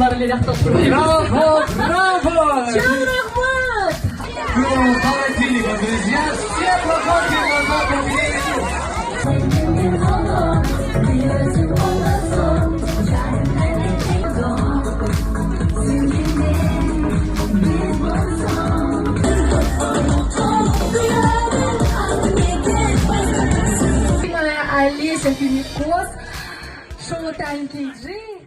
Марли Ряхтовский. Браво, браво! Чан Рахмат! Ну, холодильником, друзья, все проходим на новом месте. Олеся Филиппос, шоу Танки Джи.